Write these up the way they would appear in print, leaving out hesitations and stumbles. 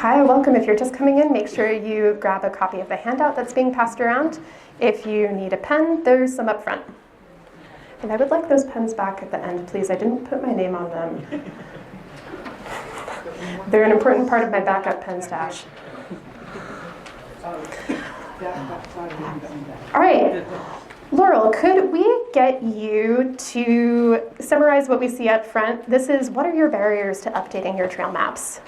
Hi, welcome. If you're just coming in, make sure you grab a copy of the handout that's being passed around. If you need a pen, there's some up front. And I would like those pens back at the end, please. I didn't put my name on them. They're an important part of my backup pen stash. All right. Laurel, could we get you to summarize what we see up front? This is, what are your barriers to updating your trail maps?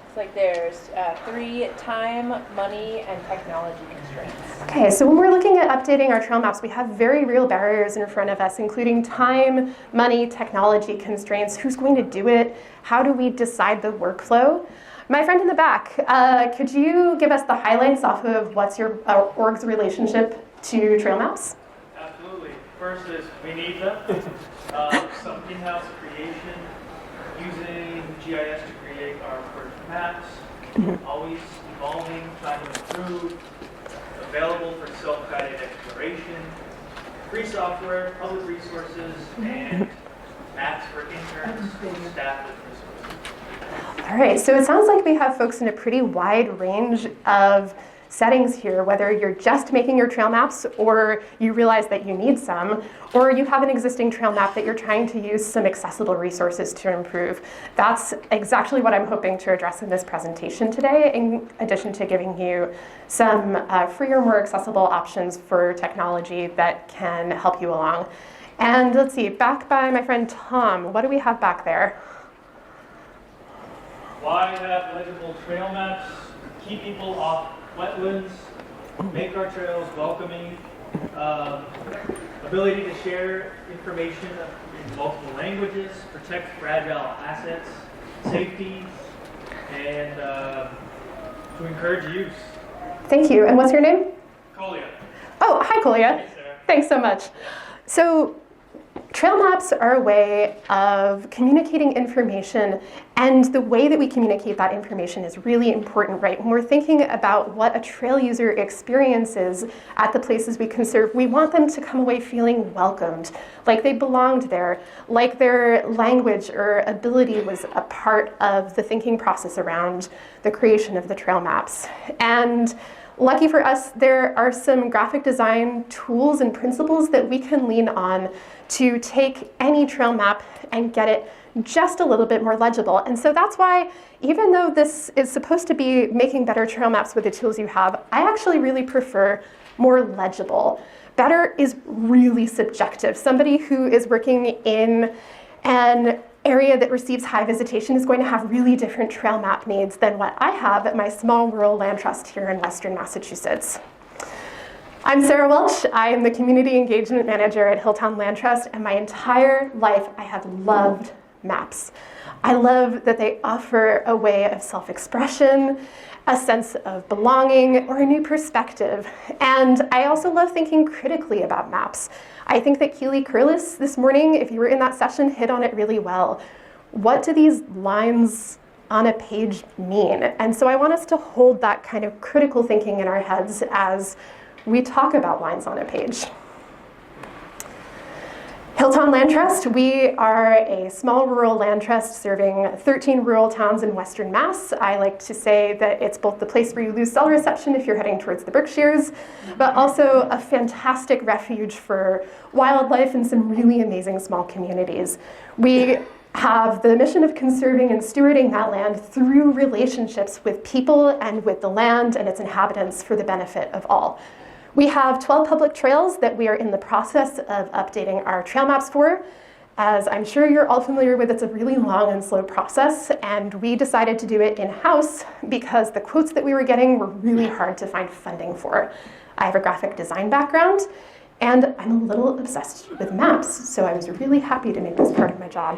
It's like there's 3: time, money, and technology constraints. Okay, so when we're looking at updating our trail maps, we have very real barriers in front of us, including time, money, technology constraints. Who's going to do it? How do we decide the workflow? My friend in the back, could you give us the highlights off of what's your org's relationship to trail maps? Absolutely. First is we need them. Some in-house creation using GIS to create our first maps. Always evolving, trying to improve. Available for self-guided exploration. Free software, public resources, and maps for interns, staff with resources. All right, so it sounds like we have folks in a pretty wide range of settings here, whether you're just making your trail maps or you realize that you need some, or you have an existing trail map that you're trying to use some accessible resources to improve. That's exactly what I'm hoping to address in this presentation today, in addition to giving you some freer, more accessible options for technology that can help you along. And let's see, back by my friend Tom, what do we have back there? Why have legible trail maps? Keep people off wetlands, make our trails welcoming, ability to share information in multiple languages, protect fragile assets, safety, and to encourage use. Thank you. And what's your name? Colia. Oh, hi, Colia. Hey, Sarah. Thanks so much. So, trail maps are a way of communicating information, and the way that we communicate that information is really important, right? When we're thinking about what a trail user experiences at the places we conserve, we want them to come away feeling welcomed, like they belonged there, like their language or ability was a part of the thinking process around the creation of the trail maps. And lucky for us, there are some graphic design tools and principles that we can lean on to take any trail map and get it just a little bit more legible. And so that's why, even though this is supposed to be making better trail maps with the tools you have, I actually really prefer more legible. Better is really subjective. Somebody who is working in an area that receives high visitation is going to have really different trail map needs than what I have at my small rural land trust here in Western Massachusetts. I'm Sarah Welch. I am the Community Engagement Manager at Hilltown Land Trust, and my entire life I have loved maps. I love that they offer a way of self-expression, a sense of belonging, or a new perspective. And I also love thinking critically about maps. I think that Keely Curlis this morning, if you were in that session, hit on it really well. What do these lines on a page mean? And so I want us to hold that kind of critical thinking in our heads as we talk about lines on a page. Hilltown Land Trust, we are a small rural land trust serving 13 rural towns in Western Mass. I like to say that it's both the place where you lose cell reception if you're heading towards the Berkshires, but also a fantastic refuge for wildlife and some really amazing small communities. We have the mission of conserving and stewarding that land through relationships with people and with the land and its inhabitants for the benefit of all. We have 12 public trails that we are in the process of updating our trail maps for. As I'm sure you're all familiar with, it's a really long and slow process, and we decided to do it in-house because the quotes that we were getting were really hard to find funding for. I have a graphic design background, and I'm a little obsessed with maps, so I was really happy to make this part of my job.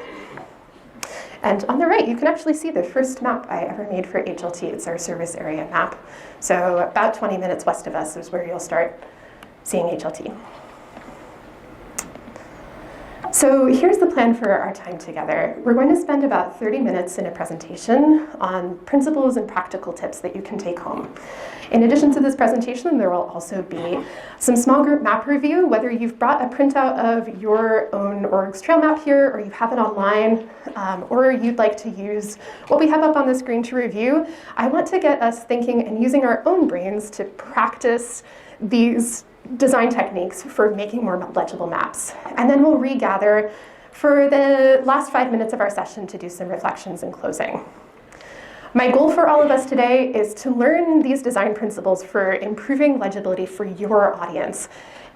And on the right, you can actually see the first map I ever made for HLT. It's our service area map. So about 20 minutes west of us is where you'll start seeing HLT. So here's the plan for our time together. We're going to spend about 30 minutes in a presentation on principles and practical tips that you can take home. In addition to this presentation, there will also be some small group map review, whether you've brought a printout of your own org's trail map here, or you have it online, or you'd like to use what we have up on the screen to review. I want to get us thinking and using our own brains to practice these design techniques for making more legible maps. And then we'll regather for the last 5 minutes of our session to do some reflections and closing. My goal for all of us today is to learn these design principles for improving legibility for your audience.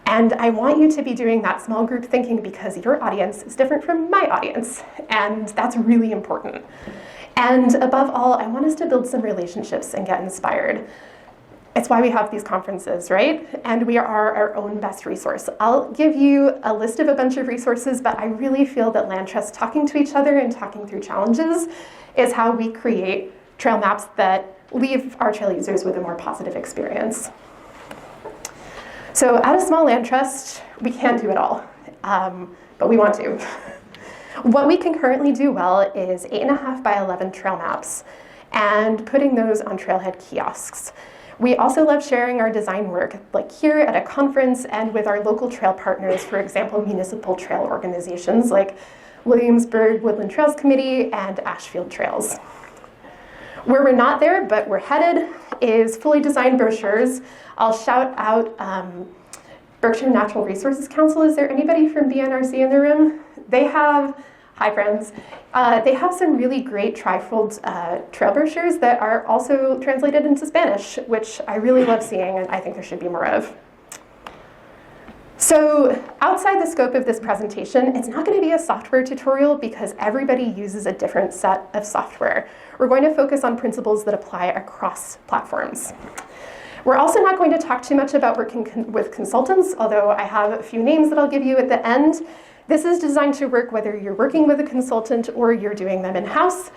And I want you to be doing that small group thinking because your audience is different from my audience, and that's really important. And above all, I want us to build some relationships and get inspired. It's why we have these conferences, right? And we are our own best resource. I'll give you a list of a bunch of resources, but I really feel that land trusts talking to each other and talking through challenges is how we create trail maps that leave our trail users with a more positive experience. So at a small land trust, we can't do it all, but we want to. What we can currently do well is 8.5 by 11 trail maps and putting those on trailhead kiosks. We also love sharing our design work, like here at a conference and with our local trail partners, for example, municipal trail organizations like Williamsburg Woodland Trails Committee and Ashfield Trails. Where we're not there, but we're headed, is fully designed brochures. I'll shout out Berkshire Natural Resources Council. Is there anybody from BNRC in the room? They have, hi friends, they have some really great trifold trail brochures that are also translated into Spanish, which I really love seeing and I think there should be more of. So outside the scope of this presentation, it's not going to be a software tutorial because everybody uses a different set of software. We're going to focus on principles that apply across platforms. We're also not going to talk too much about working with consultants, although I have a few names that I'll give you at the end. This is designed to work whether you're working with a consultant or you're doing them in-house.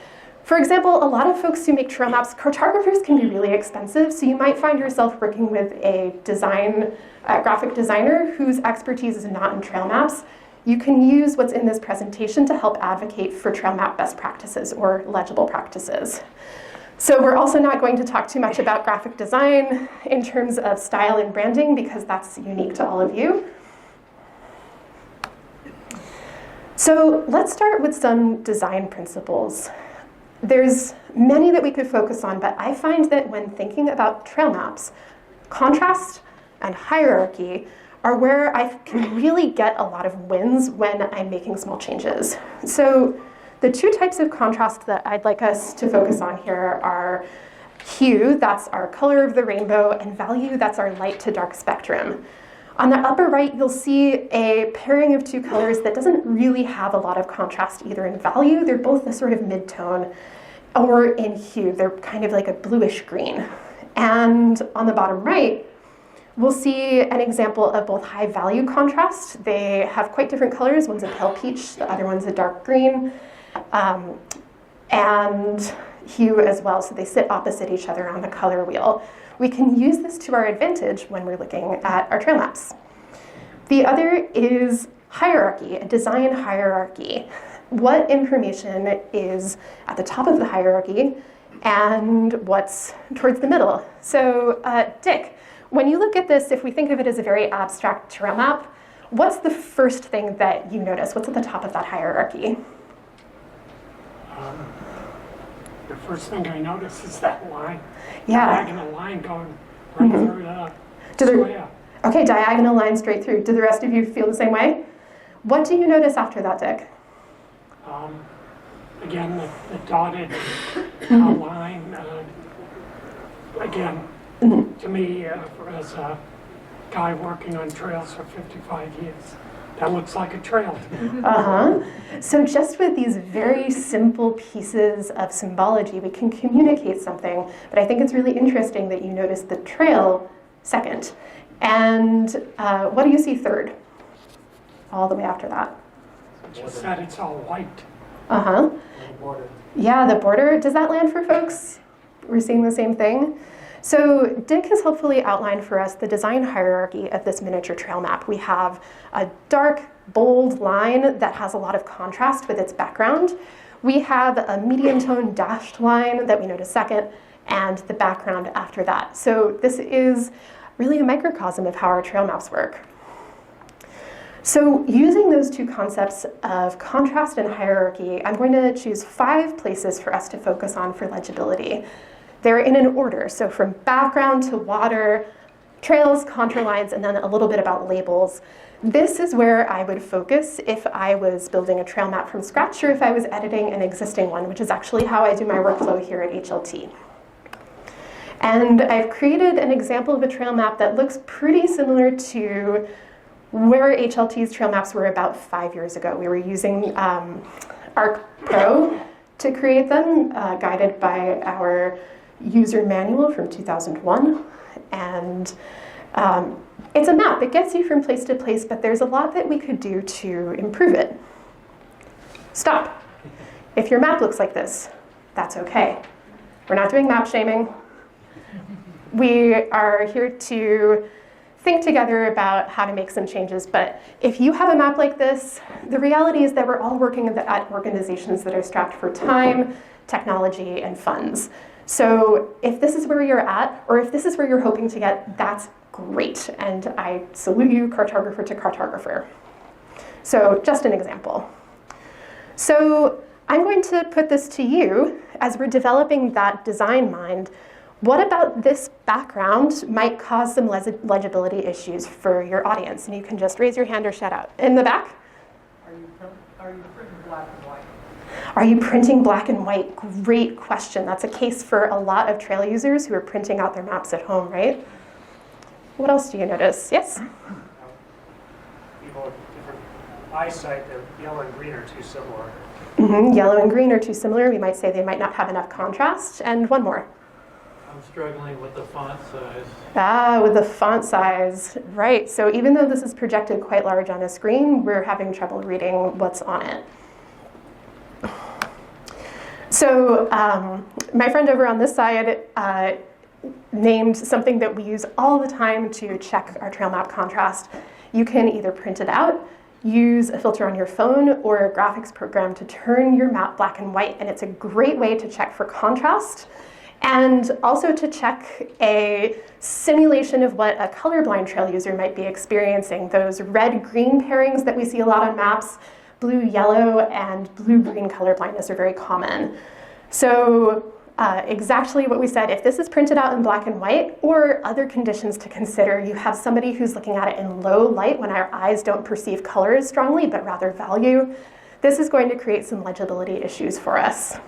For example, a lot of folks who make trail maps, cartographers can be really expensive, so you might find yourself working with a graphic designer whose expertise is not in trail maps. You can use what's in this presentation to help advocate for trail map best practices or legible practices. So we're also not going to talk too much about graphic design in terms of style and branding because that's unique to all of you. So let's start with some design principles. There's many that we could focus on, but I find that when thinking about trail maps, contrast and hierarchy are where I can really get a lot of wins when I'm making small changes. So the two types of contrast that I'd like us to focus on here are hue, that's our color of the rainbow, and value, that's our light to dark spectrum. On the upper right, you'll see a pairing of two colors that doesn't really have a lot of contrast either in value, they're both a sort of mid-tone, or in hue, they're kind of like a bluish green. And on the bottom right, we'll see an example of both high value contrast. They have quite different colors, one's a pale peach, the other one's a dark green, and hue as well, so they sit opposite each other on the color wheel. We can use this to our advantage when we're looking at our trail maps. The other is hierarchy, a design hierarchy. What information is at the top of the hierarchy and what's towards the middle? So Dick, when you look at this, if we think of it as a very abstract trail map, what's the first thing that you notice? What's at the top of that hierarchy? The first thing I notice is that line. Yeah. Diagonal line going right through the square. Okay, diagonal line straight through. Do the rest of you feel the same way? What do you notice after that, Dick? Again, the dotted line. Again, to me, as a guy working on trails for 55 years, that looks like a trail. So just with these very simple pieces of symbology, we can communicate something, but I think it's really interesting that you notice the trail second. And what do you see third? All the way after that. Just that it's all white. Yeah, the border. Does that land for folks? We're seeing the same thing. So Dick has helpfully outlined for us the design hierarchy of this miniature trail map. We have a dark bold line that has a lot of contrast with its background. We have a medium tone dashed line that we notice second, and the background after that. So this is really a microcosm of how our trail maps work. So using those two concepts of contrast and hierarchy, I'm going to choose 5 places for us to focus on for legibility. They're in an order, so from background to water, trails, contour lines, and then a little bit about labels. This is where I would focus if I was building a trail map from scratch or if I was editing an existing one, which is actually how I do my workflow here at HLT. And I've created an example of a trail map that looks pretty similar to where HLT's trail maps were about 5 years ago. We were using Arc Pro to create them, guided by our user manual from 2001. And it's a map. It gets you from place to place, but there's a lot that we could do to improve it. Stop. If your map looks like this, that's okay. We're not doing map shaming. We are here to think together about how to make some changes, but if you have a map like this, the reality is that we're all working at organizations that are strapped for time, technology, and funds. So if this is where you're at, or if this is where you're hoping to get, that's great, and I salute you, cartographer to cartographer. So just an example. So I'm going to put this to you as we're developing that design mind. What about this background might cause some legibility issues for your audience? And you can just raise your hand or shout out. In the back? Are you printing black and white? Are you printing black and white? Great question. That's a case for a lot of trail users who are printing out their maps at home, right? What else do you notice? Yes? People with different eyesight, the yellow and green are too similar. Mm-hmm. Yellow and green are too similar. We might say they might not have enough contrast. And one more. I'm struggling with the font size. With the font size, right. So even though this is projected quite large on a screen, we're having trouble reading what's on it. So my friend over on this side named something that we use all the time to check our trail map contrast. You can either print it out, use a filter on your phone, or a graphics program to turn your map black and white, and it's a great way to check for contrast. And also to check a simulation of what a colorblind trail user might be experiencing. Those red-green pairings that we see a lot on maps, blue-yellow and blue-green color blindness are very common. So exactly what we said, if this is printed out in black and white, or other conditions to consider, you have somebody who's looking at it in low light when our eyes don't perceive color as strongly, but rather value, this is going to create some legibility issues for us.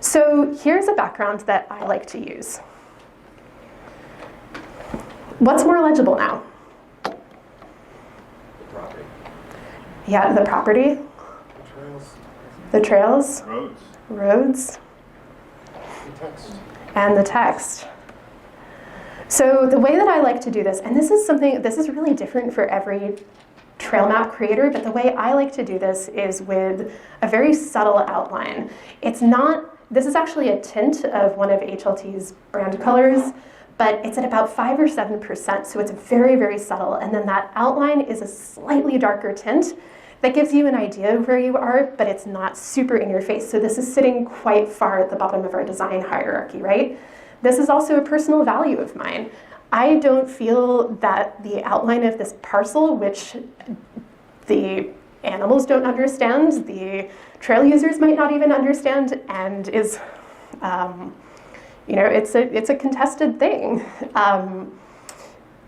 So here's a background that I like to use. What's more legible now? The property. Yeah, the property. The trails, The trails. Roads. Roads. the text. And the text. So the way that I like to do this, and this is really different for every trail map creator, but the way I like to do this is with a very subtle outline. This is actually a tint of one of HLT's brand colors, but it's at about 5 or 7%, so it's very, very subtle. And then that outline is a slightly darker tint that gives you an idea of where you are, but it's not super in your face. So this is sitting quite far at the bottom of our design hierarchy, right? This is also a personal value of mine. I don't feel that the outline of this parcel, which the animals don't understand, the trail users might not even understand, and is, it's a contested thing,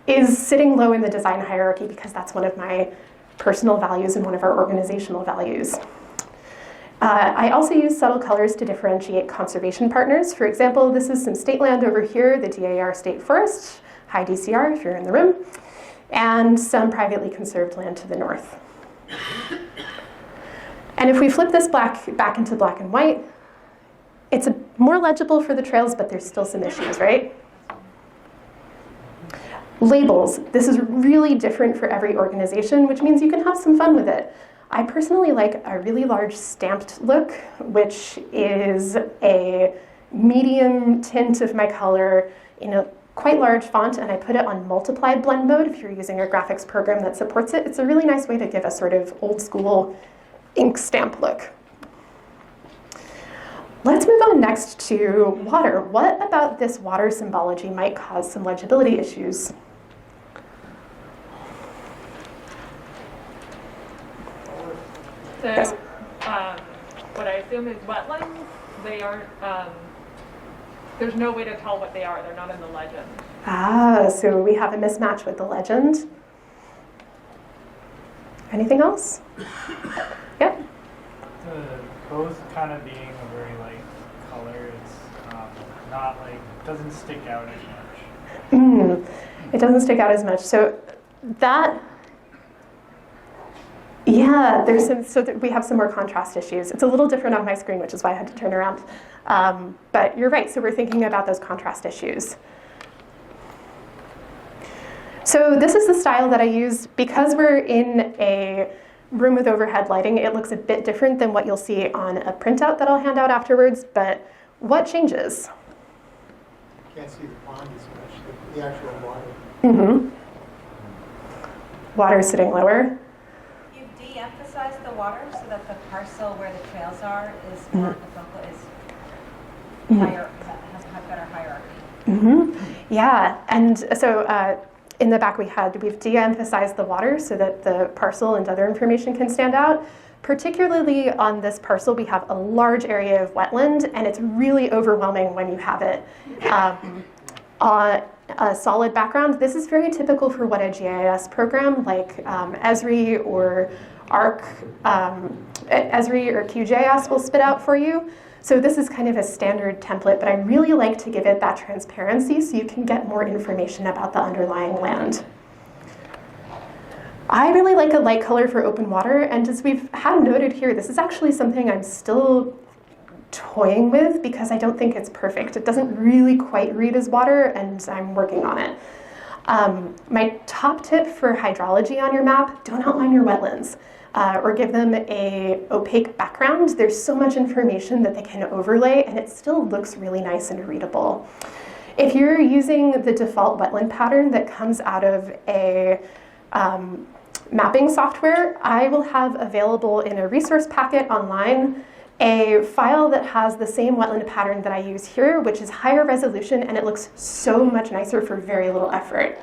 is sitting low in the design hierarchy because that's one of my personal values and one of our organizational values. I also use subtle colors to differentiate conservation partners. For example, this is some state land over here, the DAR State Forest, high DCR if you're in the room, and some privately conserved land to the north. And if we flip this back into black and white, it's more legible for the trails, but there's still some issues, right? Labels. This is really different for every organization, which means you can have some fun with it. I personally like a really large stamped look, which is a medium tint of my color in a quite large font, and I put it on multiplied blend mode if you're using a graphics program that supports it. It's a really nice way to give a sort of old school ink stamp look. Let's move on next to water. What about this water symbology might cause some legibility issues? So, Yes. what I assume is wetlands, they aren't, there's no way to tell what they are. They're not in the legend. Ah, so we have a mismatch with the legend. Anything else? Yep. The both kind of being a very light color, it's not like, doesn't stick out as much. It doesn't stick out as much. So that, yeah, there's some, so that we have some more contrast issues. It's a little different on my screen, which is why I had to turn around. But you're right, so we're thinking about those contrast issues. So this is the style that I used. Because we're in a room with overhead lighting, it looks a bit different than what you'll see on a printout that I'll hand out afterwards, but what changes? Can't see the pond as much, the actual water. Mm-hmm. Water sitting lower. You've de-emphasized the water so that the parcel where the trails are is more, the focal is higher, has better hierarchy. Yeah, and so in the back we've de-emphasized the water so that the parcel and other information can stand out. Particularly on this parcel, we have a large area of wetland, and it's really overwhelming when you have it on a solid background. This is very typical for what a GIS program like Esri or ARC, Esri or QGIS will spit out for you. So this is kind of a standard template, but I really like to give it that transparency so you can get more information about the underlying land. I really like a light color for open water, and as we've had noted here, this is actually something I'm still toying with because I don't think it's perfect. It doesn't really quite read as water, and I'm working on it. My top tip for hydrology on your map, don't outline your wetlands or give them a opaque background. There's so much information that they can overlay, and it still looks really nice and readable. If you're using the default wetland pattern that comes out of a mapping software, I will have available in a resource packet online a file that has the same wetland pattern that I use here, which is higher resolution, and it looks so much nicer for very little effort.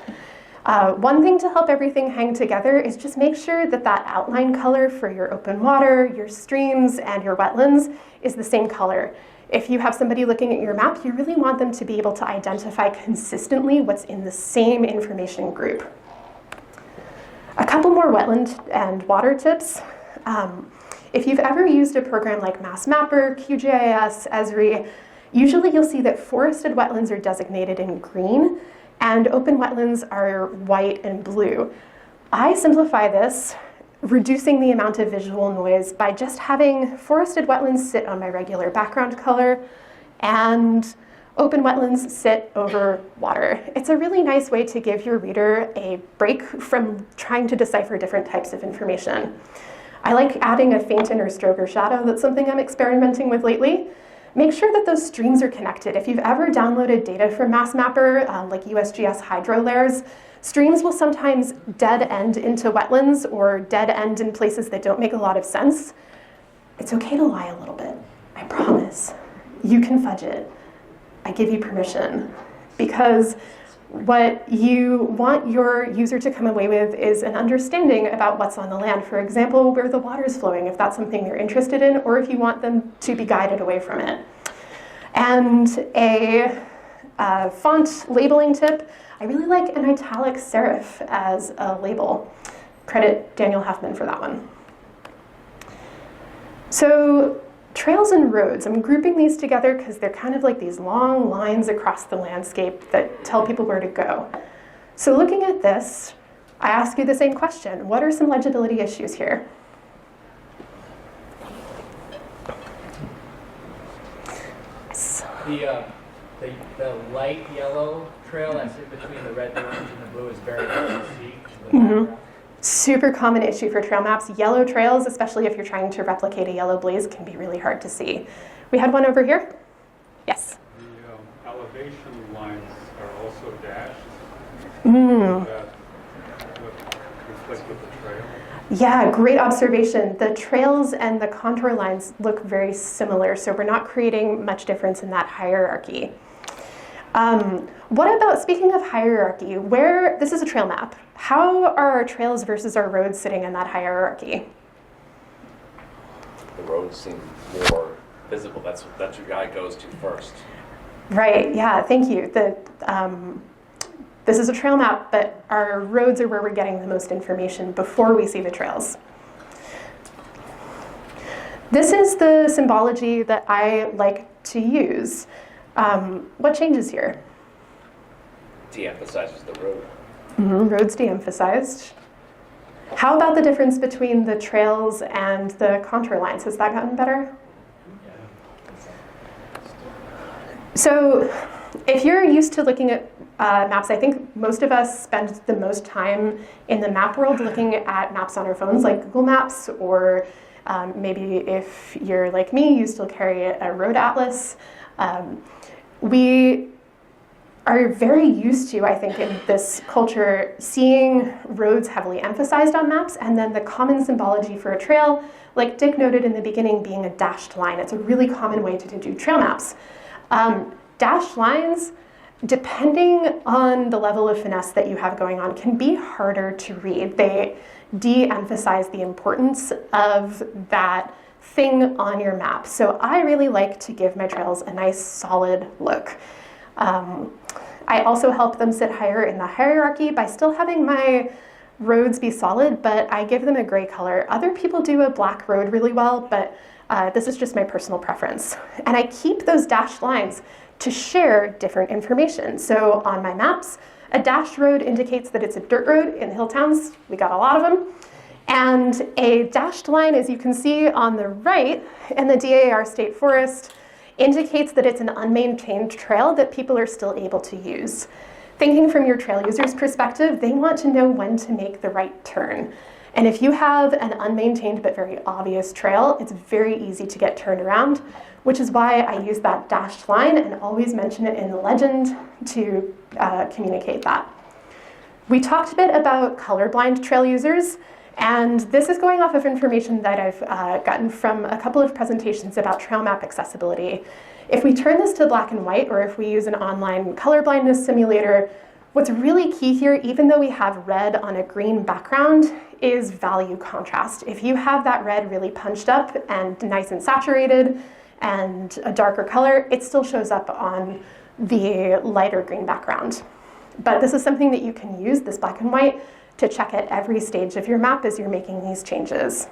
One thing to help everything hang together is just make sure that that outline color for your open water, your streams, and your wetlands is the same color. If you have somebody looking at your map, you really want them to be able to identify consistently what's in the same information group. A couple more wetland and water tips. If you've ever used a program like Mass Mapper, QGIS, Esri, usually you'll see that forested wetlands are designated in green and open wetlands are white and blue. I simplify this, reducing the amount of visual noise by just having forested wetlands sit on my regular background color and open wetlands sit over water. It's a really nice way to give your reader a break from trying to decipher different types of information. I like adding a faint inner stroke or shadow. That's something I'm experimenting with lately. Make sure that those streams are connected. If you've ever downloaded data from Mass Mapper, like USGS hydro layers, streams will sometimes dead end into wetlands or dead end in places that don't make a lot of sense. It's okay to lie a little bit, I promise. You can fudge it. I give you permission, because what you want your user to come away with is an understanding about what's on the land. For example, where the water's flowing, if that's something they're interested in, or if you want them to be guided away from it. And a font labeling tip, I really like an italic serif as a label. Credit Daniel Huffman for that one. So, trails and roads, I'm grouping these together because they're kind of like these long lines across the landscape that tell people where to go. So looking at this, I ask you the same question. What are some legibility issues here? Yes. The light yellow trail that's in between the red, the orange, and the blue is very hard to see. In the background. Super common issue for trail maps. Yellow trails, especially if you're trying to replicate a yellow blaze, can be really hard to see. We had one over here. Yes? The elevation lines are also dashed? Mm. That reflect with the trail? Yeah, great observation. The trails and the contour lines look very similar, so we're not creating much difference in that hierarchy. What about, speaking of hierarchy, this is a trail map. How are our trails versus our roads sitting in that hierarchy? The roads seem more visible. That's what your guy goes to first. Right, yeah, thank you. This is a trail map, but our roads are where we're getting the most information before we see the trails. This is the symbology that I like to use. What changes here? De-emphasizes the road. Roads de-emphasized. How about the difference between the trails and the contour lines? Has that gotten better? So if you're used to looking at maps, I think most of us spend the most time in the map world looking at maps on our phones, like Google Maps, or maybe if you're like me, you still carry a road atlas. We are very used to, I think, in this culture, seeing roads heavily emphasized on maps, and then the common symbology for a trail, like Dick noted in the beginning, being a dashed line. It's a really common way to do trail maps. Dashed lines, depending on the level of finesse that you have going on, can be harder to read. They de-emphasize the importance of that thing on your map. So I really like to give my trails a nice solid look. I also help them sit higher in the hierarchy by still having my roads be solid, but I give them a gray color. Other people do a black road really well, but this is just my personal preference. And I keep those dashed lines to share different information. So on my maps, a dashed road indicates that it's a dirt road in the hill towns. We got a lot of them. And a dashed line, as you can see on the right, in the DAR State Forest, indicates that it's an unmaintained trail that people are still able to use. Thinking from your trail user's perspective, they want to know when to make the right turn. And if you have an unmaintained but very obvious trail, it's very easy to get turned around, which is why I use that dashed line and always mention it in the legend to communicate that. We talked a bit about colorblind trail users, and this is going off of information that I've gotten from a couple of presentations about trail map accessibility. If we turn this to black and white, or if we use an online color blindness simulator, what's really key here, even though we have red on a green background, is value contrast. If you have that red really punched up and nice and saturated and a darker color, it still shows up on the lighter green background. But this is something that you can use, this black and white, to check at every stage of your map as you're making these changes.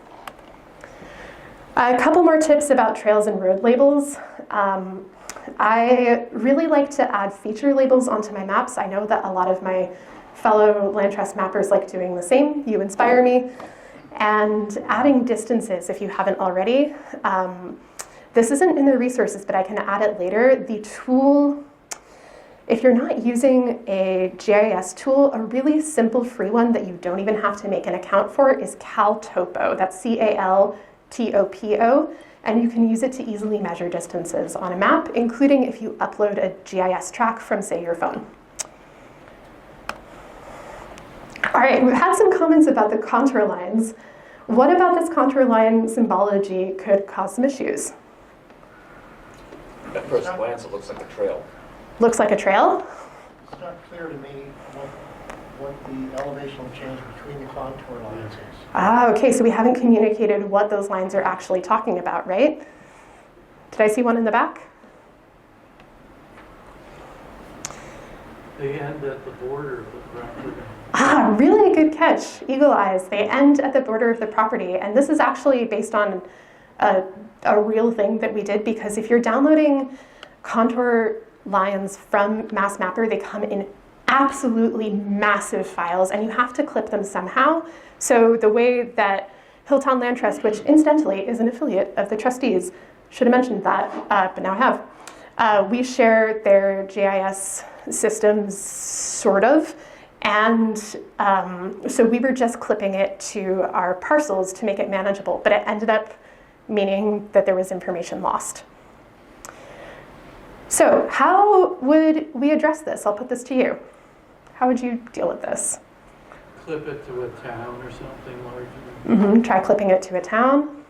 A couple more tips about trails and road labels. I really like to add feature labels onto my maps. I know that a lot of my fellow Land Trust mappers like doing the same. You inspire me. And adding distances, if you haven't already. This isn't in the resources, but I can add it later. The tool, if you're not using a GIS tool, a really simple free one that you don't even have to make an account for is CalTopo. That's CalTopo. And you can use it to easily measure distances on a map, including if you upload a GIS track from, say, your phone. All right, we've had some comments about the contour lines. What about this contour line symbology could cause some issues? At first glance, it looks like a trail. Looks like a trail? It's not clear to me what the elevational change between the contour lines is. Ah, okay, so we haven't communicated what those lines are actually talking about, right? Did I see one in the back? They end at the border of the property. Ah, really good catch. Eagle eyes. They end at the border of the property. And this is actually based on a real thing that we did, because if you're downloading contour lines from Mass Mapper, they come in absolutely massive files, and you have to clip them somehow. So the way that Hilltown Land Trust, which incidentally is an affiliate of the trustees, should have mentioned that, but now I have. We share their GIS systems, sort of, and so we were just clipping it to our parcels to make it manageable, but it ended up meaning that there was information lost. So how would we address this? I'll put this to you. How would you deal with this? Clip it to a town or something larger. Try clipping it to a town.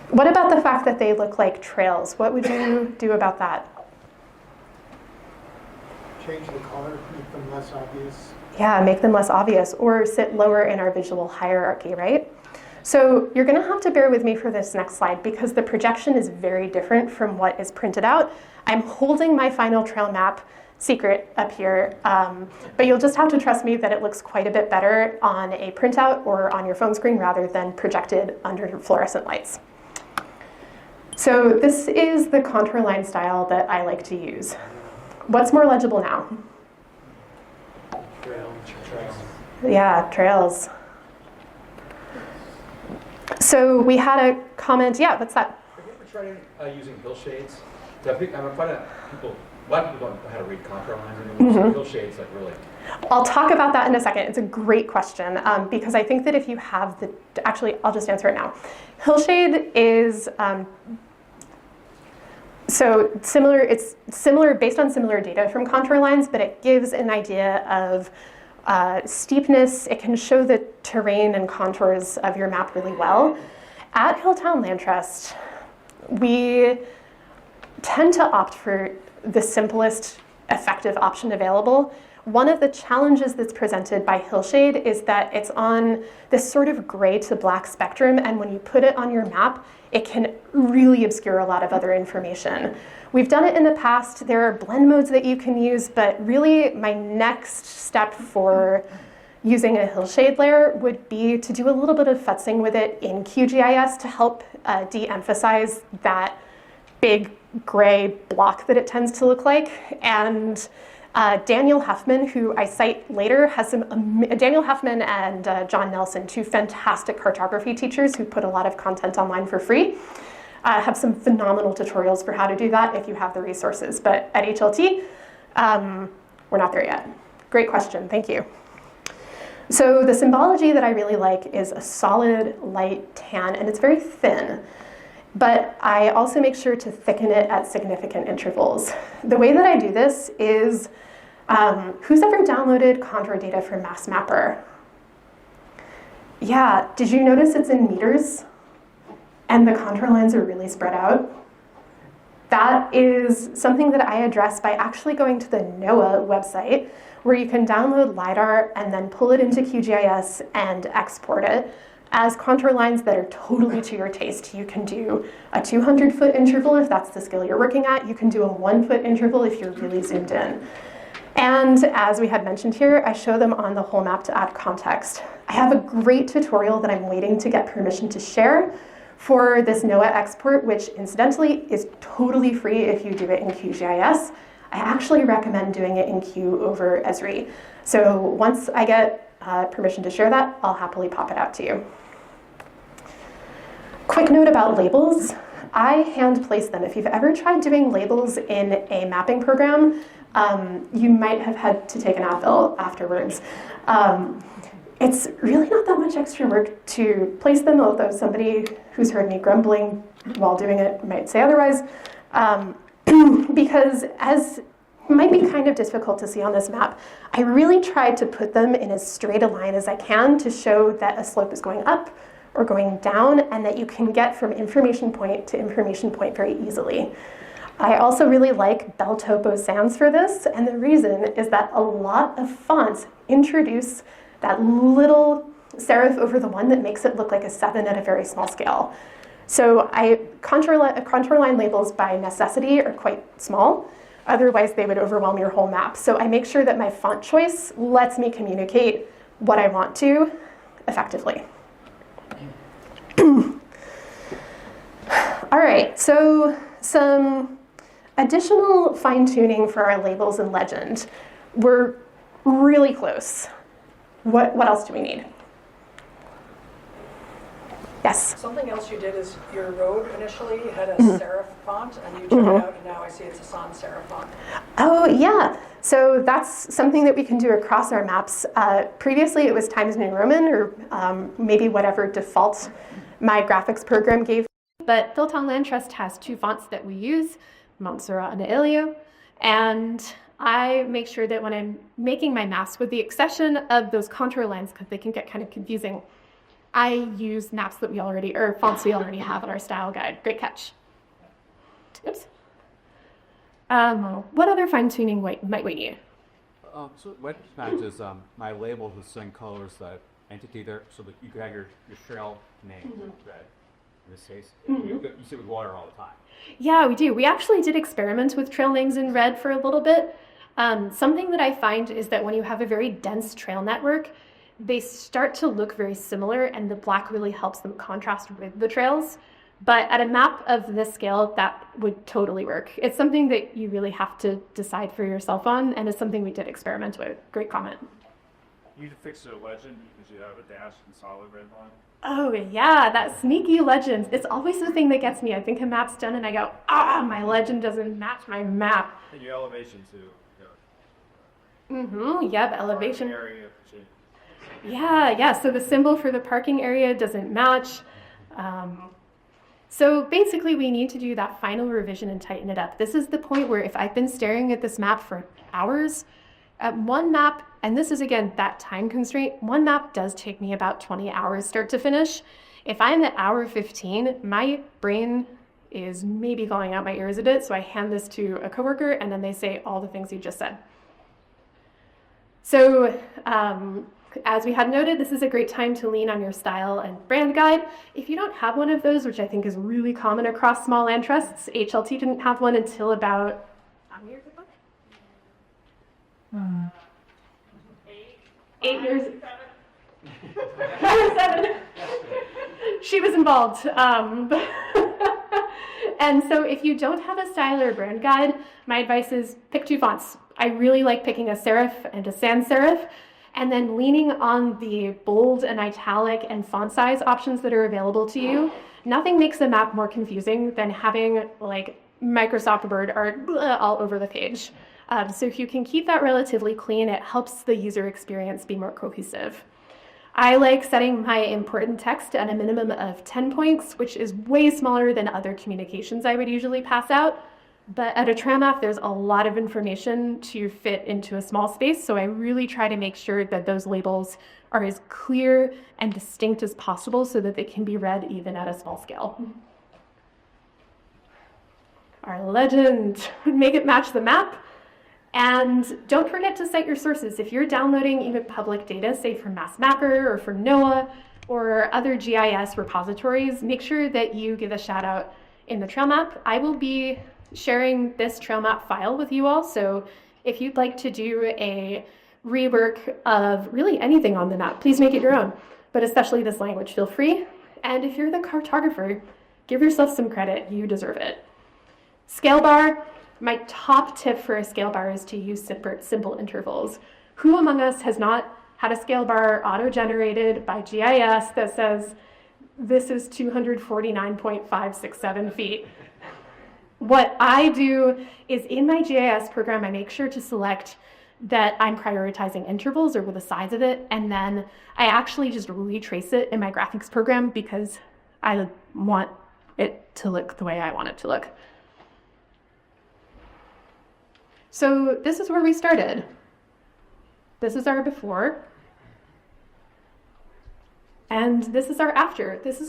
What about the fact that they look like trails? What would you do about that? Change the color, make them less obvious. Yeah, make them less obvious or sit lower in our visual hierarchy, right? So you're going to have to bear with me for this next slide because the projection is very different from what is printed out. I'm holding my final trail map secret up here, but you'll just have to trust me that it looks quite a bit better on a printout or on your phone screen rather than projected under fluorescent lights. So this is the contour line style that I like to use. What's more legible now? Trails. Yeah, trails. So we had a comment, yeah, what's that? Have you ever tried using hillshades? I'm finding that a lot of people don't know how to read contour lines anymore, so hillshades like really. I'll talk about that in a second. It's a great question because I think that if you have actually, I'll just answer it now. Hillshade is, so similar, it's similar based on similar data from contour lines, but it gives an idea of steepness. It can show the terrain and contours of your map really well. At Hilltown Land Trust, we tend to opt for the simplest effective option available. One of the challenges that's presented by Hillshade is that it's on this sort of gray to black spectrum, and when you put it on your map, it can really obscure a lot of other information. We've done it in the past. There are blend modes that you can use, but really my next step for using a hillshade layer would be to do a little bit of futzing with it in QGIS to help de-emphasize that big gray block that it tends to look like. And Daniel Huffman, who I cite later, has some, Daniel Huffman and John Nelson, two fantastic cartography teachers who put a lot of content online for free, have some phenomenal tutorials for how to do that if you have the resources. But at HLT, we're not there yet. Great question, thank you. So the symbology that I really like is a solid light tan, and it's very thin. But I also make sure to thicken it at significant intervals. The way that I do this is, who's ever downloaded contour data from Mass Mapper? Yeah, did you notice it's in meters? And the contour lines are really spread out? That is something that I address by actually going to the NOAA website, where you can download LiDAR and then pull it into QGIS and export it as contour lines that are totally to your taste. You can do a 200-foot interval if that's the scale you're working at. You can do a 1-foot interval if you're really zoomed in. And as we had mentioned here, I show them on the whole map to add context. I have a great tutorial that I'm waiting to get permission to share for this NOAA export, which incidentally is totally free if you do it in QGIS. I actually recommend doing it in Q over Esri. So once I get permission to share that, I'll happily pop it out to you. Quick note about labels. I hand place them. If you've ever tried doing labels in a mapping program, you might have had to take an Advil afterwards. It's really not that much extra work to place them, although somebody who's heard me grumbling while doing it might say otherwise. Because as might be kind of difficult to see on this map, I really tried to put them in as straight a line as I can to show that a slope is going up or going down and that you can get from information point to information point very easily. I also really like bel topo sans for this, and the reason is that a lot of fonts introduce that little serif over the one that makes it look like a 7 at a very small scale. So contour line labels by necessity are quite small. Otherwise, they would overwhelm your whole map. So I make sure that my font choice lets me communicate what I want to effectively. All right, so some additional fine-tuning for our labels and legend. We're really close. What else do we need? Yes? Something else you did is your road initially had a serif font, and you took it out, and now I see it's a sans serif font. Oh, yeah. So that's something that we can do across our maps. Previously, it was Times New Roman, or maybe whatever default my graphics program gave. But Philtown Land Trust has two fonts that we use, Montserrat and Elio, and I make sure that when I'm making my maps, with the exception of those contour lines, because they can get kind of confusing, I use maps that we already, or fonts we already have in our style guide. Great catch. Oops. What other fine-tuning might we need? So what matches my labels with certain colors that entity there, so that you can have your trail name red. In this case, you see it with water all the time. Yeah, we do. We actually did experiment with trail names in red for a little bit. Something that I find is that when you have a very dense trail network, they start to look very similar, and the black really helps them contrast with the trails. But at a map of this scale, that would totally work. It's something that you really have to decide for yourself on, and it's something we did experiment with. Great comment. You need to fix the legend because you have a dashed and solid red line. Oh yeah, that sneaky legend. It's always the thing that gets me. I think a map's done and I go, my legend doesn't match my map. And your elevation too. Yep, elevation. Area change. Yeah, so the symbol for the parking area doesn't match. So basically we need to do that final revision and tighten it up. This is the point where if I've been staring at this map for hours, at one map, and this is again that time constraint, one map does take me about 20 hours start to finish. If I'm at hour 15, my brain is maybe falling out my ears a bit, so I hand this to a coworker and then they say all the things you just said. So as we had noted, this is a great time to lean on your style and brand guide. If you don't have one of those, which I think is really common across small land trusts, HLT didn't have one until about 8 years. 7. She was involved. And so if you don't have a style or brand guide, my advice is pick two fonts. I really like picking a serif and a sans serif, and then leaning on the bold and italic and font size options that are available to you. Nothing makes a map more confusing than having like Microsoft Word art all over the page. So if you can keep that relatively clean, it helps the user experience be more cohesive. I like setting my important text at a minimum of 10 points, which is way smaller than other communications I would usually pass out. But at a trail map, there's a lot of information to fit into a small space, so I really try to make sure that those labels are as clear and distinct as possible so that they can be read even at a small scale. Our legend, make it match the map. And don't forget to cite your sources. If you're downloading even public data, say from MassMapper or from NOAA or other GIS repositories, make sure that you give a shout out in the trail map. I will be sharing this trail map file with you all, so if you'd like to do a rework of really anything on the map, please make it your own, but especially this language, feel free. And if you're the cartographer, give yourself some credit, you deserve it. Scale bar. My top tip for a scale bar is to use simple intervals. Who among us has not had a scale bar auto-generated by GIS that says, this is 249.567 feet? What I do is in my GIS program, I make sure to select that I'm prioritizing intervals over the size of it, and then I actually just retrace it in my graphics program because I want it to look the way I want it to look. So this is where we started. This is our before. And this is our after. This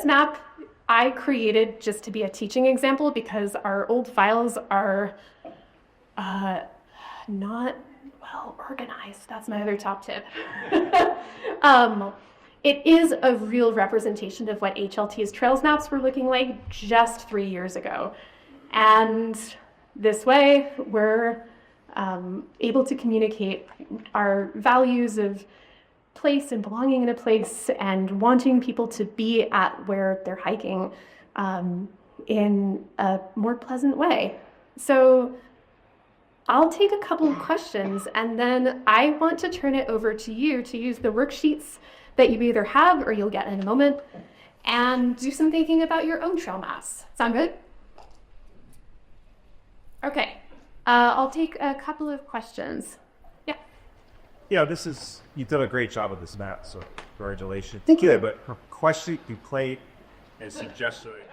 map I created just to be a teaching example because our old files are not well organized. That's my other top tip. It is a real representation of what HLT's Trails maps were looking like just 3 years ago. And this way, we're able to communicate our values of place and belonging in a place and wanting people to be at where they're hiking in a more pleasant way. So I'll take a couple of questions and then I want to turn it over to you to use the worksheets that you either have or you'll get in a moment and do some thinking about your own trail maps. Sound good? Okay, I'll take a couple of questions. Yeah. Yeah, you did a great job with this map, so congratulations. Thank you. But her question, you play and suggested it.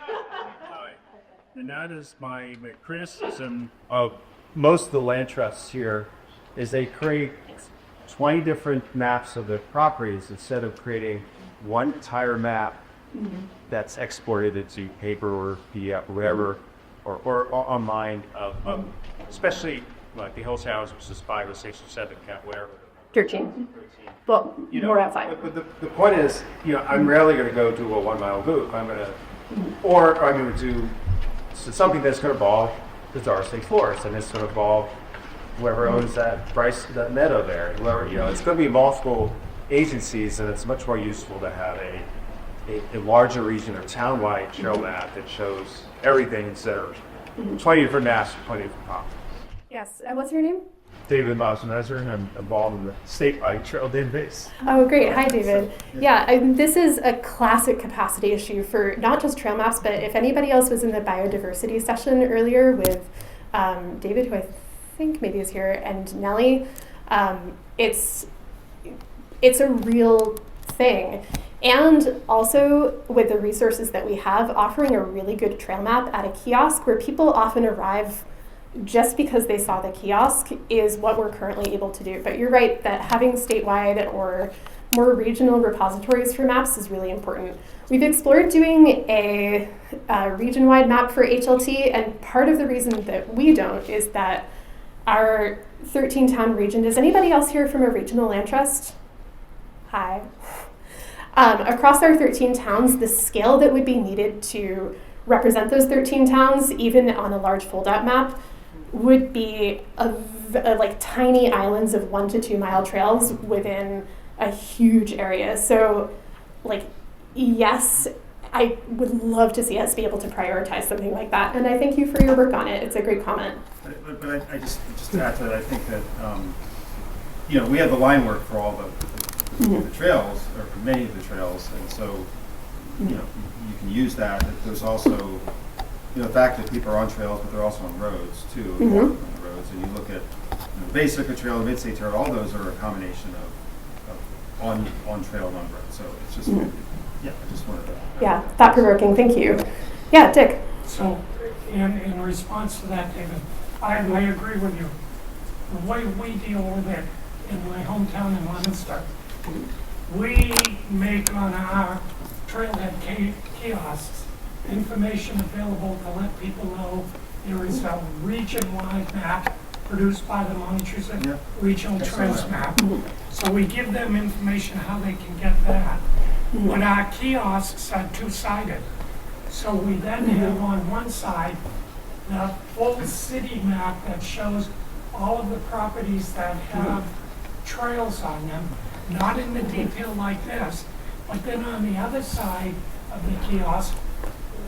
And that is my criticism of most of the land trusts here, is they create 20 different maps of their properties instead of creating one entire map that's exported into paper or PDF or whatever, or online, especially like the Hills House, which is 5 or 6 or 7, whatever. 13. Well, more at 5. But the point is, I'm rarely going to go do a 1 mile loop. I'm going to, or I'm going to do something that's going to involve the Dar State Forest, and it's going to involve whoever owns that meadow there. Whoever, it's going to be multiple agencies, and it's much more useful to have a larger region or town-wide trail map that shows everything instead of 20 different maps, 20 different properties. Yes, and what's your name? David Mosnezer, and I'm involved in the statewide trail database. Oh, great. Hi, David. Yeah, this is a classic capacity issue for not just trail maps, but if anybody else was in the biodiversity session earlier with David, who I think maybe is here, and Nellie, it's a real thing. And also with the resources that we have, offering a really good trail map at a kiosk where people often arrive just because they saw the kiosk is what we're currently able to do. But you're right that having statewide or more regional repositories for maps is really important. We've explored doing a region-wide map for HLT, and part of the reason that we don't is that our 13-town region, is anybody else here from a regional land trust? Hi. Across our 13 towns, the scale that would be needed to represent those 13 towns, even on a large fold-out map, would be like tiny islands of 1 to 2 mile trails within a huge area. So, yes, I would love to see us be able to prioritize something like that. And I thank you for your work on it. It's a great comment. But I just to add to that, I think that we have the line work for all the trails, or for many of the trails, and so you can use that. There's also the fact that people are on trails, but they're also on roads too. On the roads, and you look at base circuit trail, mid-state trail, all those are a combination of on trail, on road. So it's just I just wanted to. Yeah, thought-provoking. Thank you. Yeah, Dick. So, in response to that, David, I agree with you. The way we deal with it in my hometown in Leominster, we make on our trailhead kiosks information available to let people know there is a region-wide map produced by the Montezuma Regional Trails Map. So we give them information how they can get that. But our kiosks are two-sided. So we then have on one side the full city map that shows all of the properties that have trails on them, not in the detail like this, but then on the other side of the kiosk,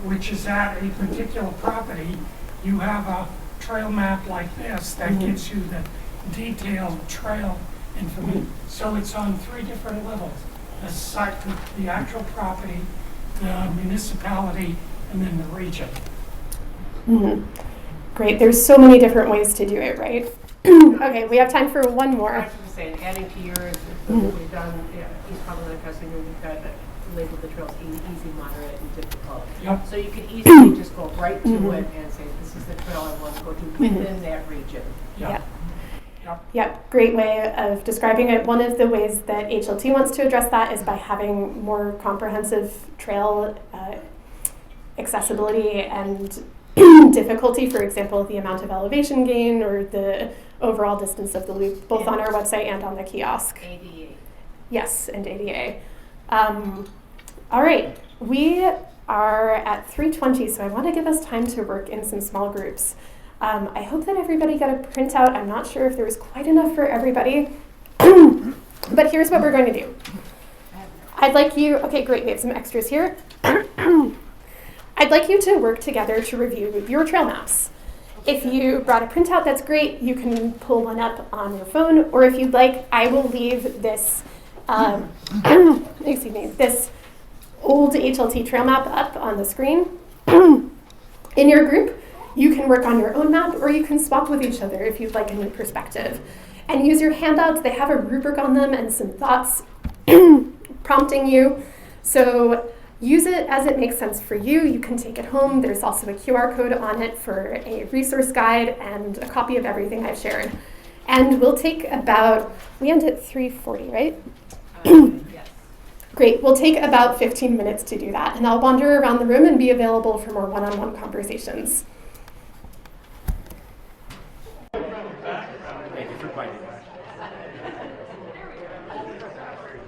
which is at a particular property, you have a trail map like this that gives you the detailed trail information. So it's on 3 different levels: the site, the actual property, the municipality, and then the region. Great. There's so many different ways to do it, right? Okay, we have time for one more. I was just saying, adding to yours, we've done East Cumberland Crescent, we've got labeled the trails easy, moderate, and difficult. Yep. So you can easily just go right to it and say, this is the trail I want to go to within that region. Yep, great way of describing it. One of the ways that HLT wants to address that is by having more comprehensive trail accessibility and difficulty, for example, the amount of elevation gain or the overall distance of the loop, both on our website and on the kiosk. ADA. Yes, and ADA. All right, we are at 3:20, so I want to give us time to work in some small groups. I hope that everybody got a printout. I'm not sure if there was quite enough for everybody, but here's what we're going to do. I'd like you, okay, great, we have some extras here. I'd like you to work together to review your trail maps. If you brought a printout, that's great. You can pull one up on your phone, or if you'd like, I will leave this, excuse me, this old HLT trail map up on the screen. In your group, you can work on your own map, or you can swap with each other if you'd like a new perspective. And use your handouts. They have a rubric on them and some thoughts prompting you. So Use it as it makes sense for you. You can take it home. There's also a QR code on it for a resource guide and a copy of everything I've shared. And we'll take about, we end at 3:40, right? Yes. Great, we'll take about 15 minutes to do that. And I'll wander around the room and be available for more one-on-one conversations.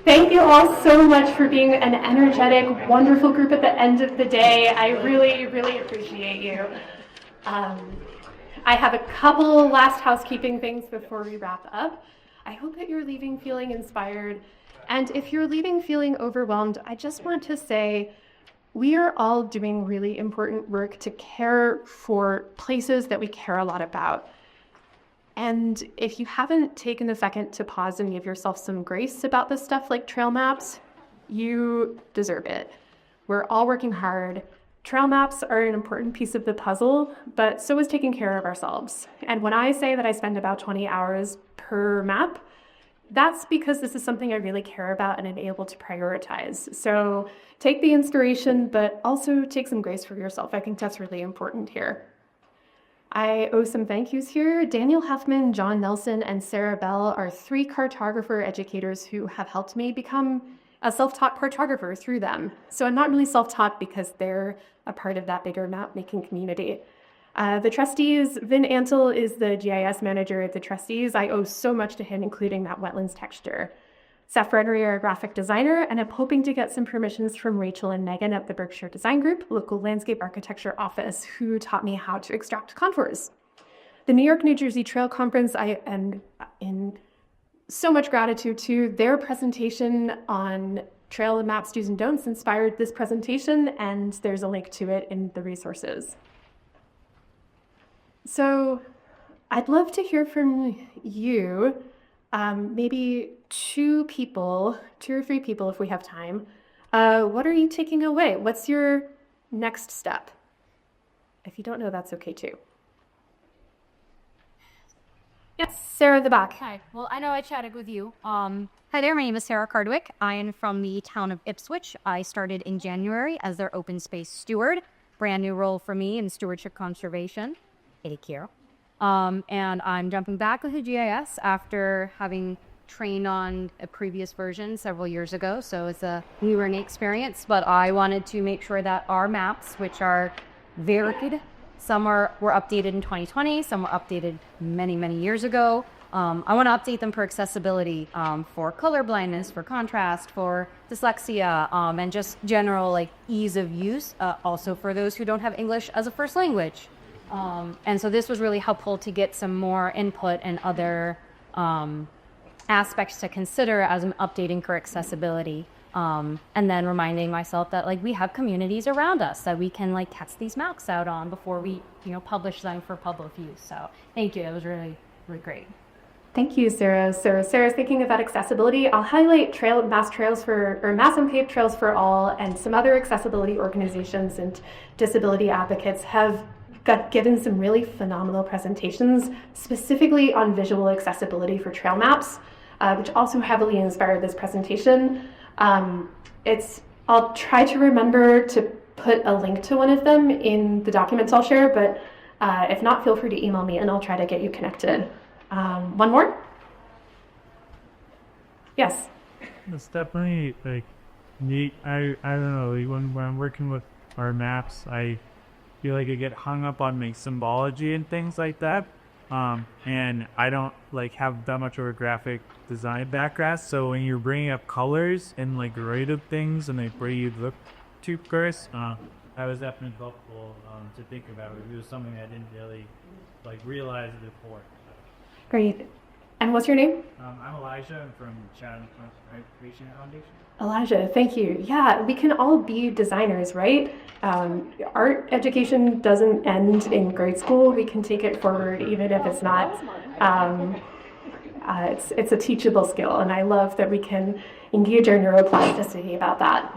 Thank you all so much for being an energetic, wonderful group at the end of the day. I really, really appreciate you. I have a couple last housekeeping things before we wrap up. I hope that you're leaving feeling inspired. And if you're leaving feeling overwhelmed, I just want to say we are all doing really important work to care for places that we care a lot about. And if you haven't taken a second to pause and give yourself some grace about this stuff like trail maps, you deserve it. We're all working hard. Trail maps are an important piece of the puzzle, but so is taking care of ourselves. And when I say that I spend about 20 hours per map, that's because this is something I really care about and am able to prioritize. So take the inspiration, but also take some grace for yourself. I think that's really important here. I owe some thank yous here. Daniel Huffman, John Nelson, and Sarah Bell are 3 cartographer educators who have helped me become a self-taught cartographer through them. So I'm not really self-taught because they're a part of that bigger map-making community. The trustees, Vin Antle is the GIS manager at the trustees. I owe so much to him, including that wetlands texture. Seth Gregory, our graphic designer, and I'm hoping to get some permissions from Rachel and Megan at the Berkshire Design Group, local landscape architecture office, who taught me how to extract contours. The New York, New Jersey Trail Conference, I am in so much gratitude to. Their presentation on trail and maps, do's and don'ts inspired this presentation, and there's a link to it in the resources. So I'd love to hear from you, maybe 2 or 3 people if we have time. What are you taking away? What's your next step? If you don't know, that's okay too. Yes, Sarah in the back. Hi. Well, I know I chatted with you. Hi there, my name is Sarah Cardwick. I am from the town of Ipswich. I started in January as their open space steward. Brand new role for me in stewardship conservation. Take care. And I'm jumping back into GIS after having trained on a previous version several years ago. So it's a new learning experience, but I wanted to make sure that our maps, which are varied, some were updated in 2020, some were updated many, many years ago. I want to update them for accessibility, for color blindness, for contrast, for dyslexia, and just general like ease of use, also for those who don't have English as a first language. And so this was really helpful to get some more input and other aspects to consider as I'm updating for accessibility. And then reminding myself that like we have communities around us that we can like test these maps out on before we, publish them for public use. So thank you. It was really, really great. Thank you, Sarah. So Sarah's thinking about accessibility. I'll highlight Mass Unpaved Trails for All, and some other accessibility organizations and disability advocates have given some really phenomenal presentations specifically on visual accessibility for trail maps, which also heavily inspired this presentation. I'll try to remember to put a link to one of them in the documents I'll share, but if not, feel free to email me and I'll try to get you connected. One more? Yes. It's definitely like neat. I don't know, like, when I'm working with our maps, I feel like I get hung up on like symbology and things like that. And I don't like have that much of a graphic design background, so when you're bringing up colors and like write up things and like where you look to first, that was definitely helpful to think about. It was something I didn't really like realize before. Great. And what's your name? I'm Elijah. I'm from Chatham Creation Foundation. Elijah, thank you. Yeah, we can all be designers, right? Art education doesn't end in grade school. We can take it forward even if it's not. It's a teachable skill, and I love that we can engage our neuroplasticity about that.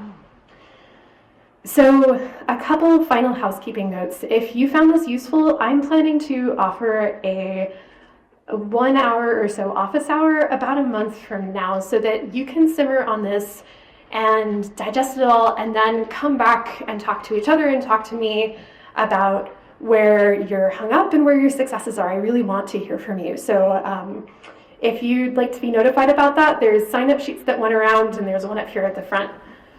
So a couple final housekeeping notes. If you found this useful, I'm planning to offer a 1 hour or so office hour about a month from now so that you can simmer on this and digest it all, and then come back and talk to each other and talk to me about where you're hung up and where your successes are. I really want to hear from you. So if you'd like to be notified about that, there's sign-up sheets that went around, and there's one up here at the front.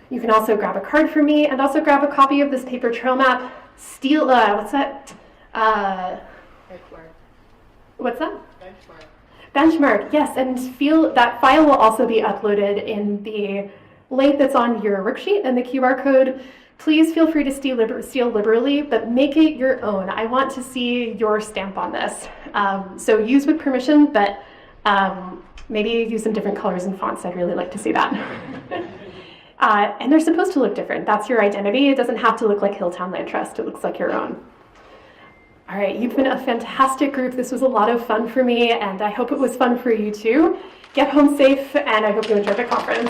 You can also grab a card from me, and also grab a copy of this paper trail map. What's that? What's that? Benchmark, yes, and that file will also be uploaded in the link that's on your worksheet and the QR code. Please feel free to steal liberally, but make it your own. I want to see your stamp on this. So use with permission, but maybe use some different colors and fonts. I'd really like to see that. And they're supposed to look different. That's your identity. It doesn't have to look like Hilltown Land Trust. It looks like your own. All right, you've been a fantastic group. This was a lot of fun for me, and I hope it was fun for you too. Get home safe, and I hope you enjoyed the conference.